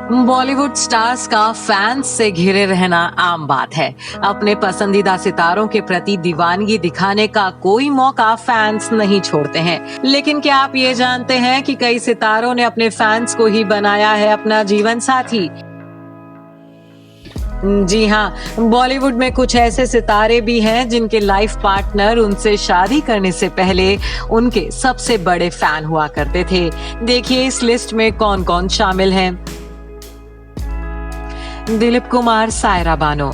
Bollywood stars का fans से घिरे रहना आम बात है। अपने पसंदीदा सितारों के प्रति दीवानगी दिखाने का कोई मौका फैंस नहीं छोड़ते हैं। लेकिन क्या आप ये जानते हैं कि कई सितारों ने अपने फैंस को ही बनाया है अपना जीवन साथी? जी हाँ, बॉलीवुड में कुछ ऐसे सितारे भी हैं जिनके लाइफ पार्टनर उनसे शादी करने से पहले उनके सबसे बड़े फैन हुआ करते थे। देखिए इस लिस्ट में कौन कौन शामिल हैं। दिलीप कुमार, सायरा बानो।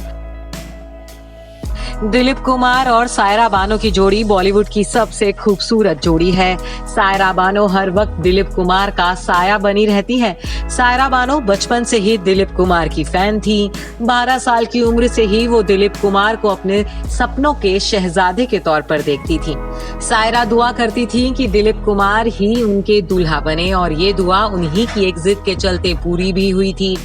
दिलीप कुमार और सायरा बानो की जोड़ी बॉलीवुड की सबसे खूबसूरत जोड़ी है। सायरा बानो हर वक्त दिलीप कुमार का साया बनी रहती है। सायरा बानो बचपन से ही दिलीप कुमार की फैन थी। 12 साल की उम्र से ही वो दिलीप कुमार को अपने सपनों के शहजादे के तौर पर देखती थी। सायरा दुआ करती थी कि दिलीप कुमार ही उनके दूल्हा बने और ये दुआ उन्हीं की एक जिद के चलते पूरी भी हुई थी।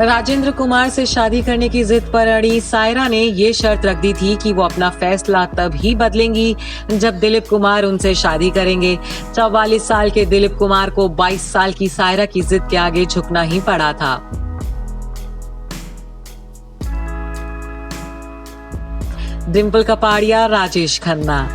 राजेंद्र कुमार से शादी करने की जिद पर अड़ी सायरा ने ये शर्त रख दी थी कि वो अपना फैसला तब ही बदलेंगी जब दिलीप कुमार उनसे शादी करेंगे। 44 साल के दिलीप कुमार को 22 साल की सायरा की जिद के आगे झुकना ही पड़ा था। डिंपल कपाड़िया, राजेश खन्ना।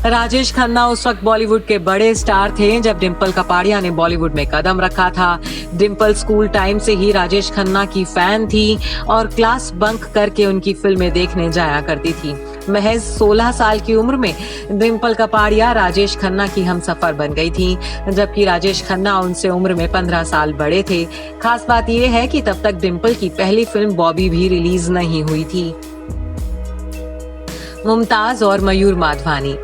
राजेश खन्ना उस वक्त बॉलीवुड के बड़े स्टार थे जब डिंपल कपाड़िया ने बॉलीवुड में कदम रखा था। डिंपल स्कूल टाइम से ही राजेश खन्ना की फैन थी और क्लास बंक करके उनकी फिल्में देखने जाया करती थी। महज 16 साल की उम्र में डिंपल कपाड़िया राजेश खन्ना की हमसफर बन गई थी, जबकि राजेश खन्ना उनसे उम्र में 15 साल बड़े थे। खास बात यह है कि तब तक डिंपल की पहली फिल्म बॉबी भी रिलीज नहीं हुई थी। मुमताज और मयूर माधवानी।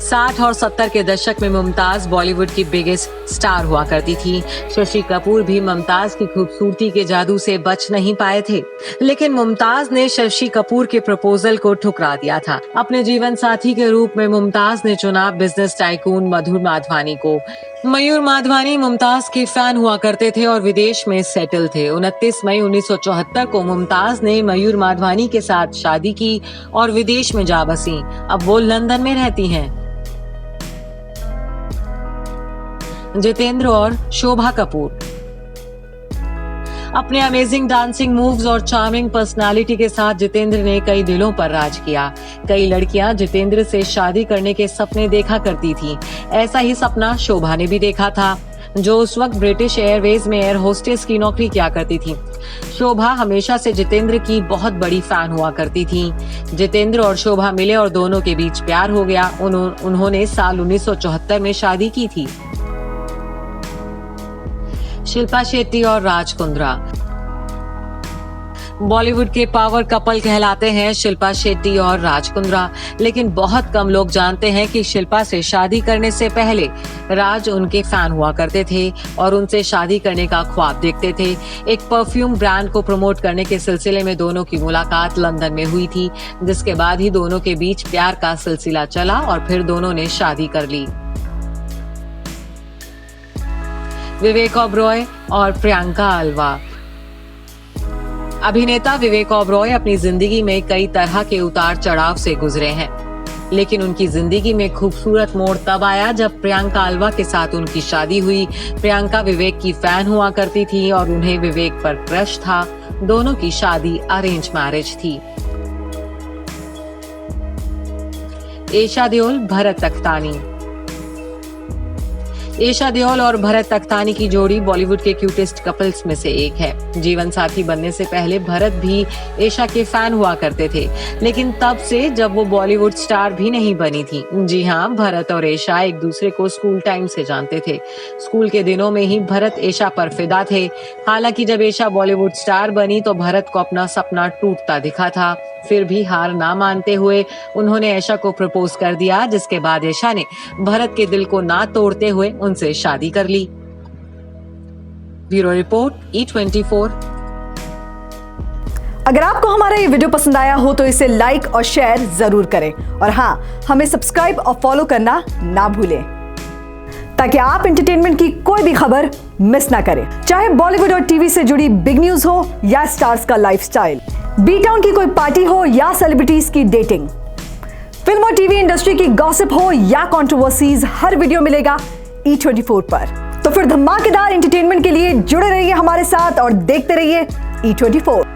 60 और 70 के दशक में मुमताज बॉलीवुड की बिगेस्ट स्टार हुआ करती थी। शशि कपूर भी मुमताज की खूबसूरती के जादू से बच नहीं पाए थे, लेकिन मुमताज ने शशि कपूर के प्रपोजल को ठुकरा दिया था। अपने जीवन साथी के रूप में मुमताज ने चुना बिजनेस टाइकून मधुर माधवानी को। मयूर माधवानी मुमताज के फैन हुआ करते थे और विदेश में सेटल थे। 29 मई 1974 को मुमताज ने मयूर माधवानी के साथ शादी की और विदेश में जा बसी। अब वो लंदन में रहती हैं। जितेंद्र और शोभा कपूर। अपने अमेजिंग डांसिंग मूव्स और चार्मिंग पर्सनालिटी के साथ जितेंद्र ने कई दिलों पर राज किया। कई लड़कियां जितेंद्र से शादी करने के सपने देखा करती थीं। ऐसा ही सपना शोभा ने भी देखा था, जो उस वक्त ब्रिटिश एयरवेज में एयर होस्टेस की नौकरी किया करती थी। शोभा हमेशा से जितेंद्र की बहुत बड़ी फैन हुआ करती थी। जितेंद्र और शोभा मिले और दोनों के बीच प्यार हो गया। उन्होंने साल 1974 में शादी की थी। शिल्पा शेट्टी और राज कुंद्रा। बॉलीवुड के पावर कपल कहलाते हैं शिल्पा शेट्टी और राज कुंद्रा, लेकिन बहुत कम लोग जानते हैं कि शिल्पा से शादी करने से पहले राज उनके फैन हुआ करते थे और उनसे शादी करने का ख्वाब देखते थे। एक परफ्यूम ब्रांड को प्रमोट करने के सिलसिले में दोनों की मुलाकात लंदन में हुई थी, जिसके बाद ही दोनों के बीच प्यार का सिलसिला चला और फिर दोनों ने शादी कर ली। विवेक ओबरॉय और प्रियंका अल्वा। अभिनेता विवेक ओबरॉय अपनी जिंदगी में कई तरह के उतार चढ़ाव से गुजरे हैं, लेकिन उनकी जिंदगी में खूबसूरत मोड़ तब आया जब प्रियंका अल्वा के साथ उनकी शादी हुई। प्रियंका विवेक की फैन हुआ करती थी और उन्हें विवेक पर क्रश था। दोनों की शादी अरेंज मैरिज थी। ईशा देओल, भरत अख्तानी। ईशा देओल और भरत अख्तानी की जोड़ी बॉलीवुड के क्यूटेस्ट कपल्स में से एक है। जीवन साथी बनने से पहले भरत भी ईशा के फैन हुआ करते थे, लेकिन तब से जब वो बॉलीवुड स्टार भी नहीं बनी थी। जी हाँ, भरत और ईशा एक दूसरे को स्कूल टाइम से जानते थे। स्कूल के दिनों में ही भरत ईशा पर फिदा थे। हालांकि जब ईशा बॉलीवुड स्टार बनी तो भरत को अपना सपना टूटता दिखा था। फिर भी हार ना मानते हुए उन्होंने ईशा को प्रपोज कर दिया, जिसके बाद ईशा ने भरत के दिल को ना तोड़ते हुए उनसे शादी कर ली। Bureau report, E24। अगर आपको हमारा ये वीडियो पसंद आया हो तो इसे लाइक और शेयर जरूर करें और हाँ, हमें सब्सक्राइब और फॉलो करना ना भूलें, ताकि आप एंटरटेनमेंट की कोई भी खबर मिस ना करें, चाहे बॉलीवुड और टीवी से जुड़ी बिग न्यूज हो या स्टार्स का लाइफस्टाइल, बी टाउन की कोई पार्टी हो या सेलिब्रिटीज की डेटिंग, फिल्म और टीवी इंडस्ट्री की गॉसिप हो या कंट्रोवर्सीज, हर वीडियो मिलेगा E24 पर। तो फिर धमाकेदार एंटरटेनमेंट के लिए जुड़े रहिए हमारे साथ और देखते रहिए E24।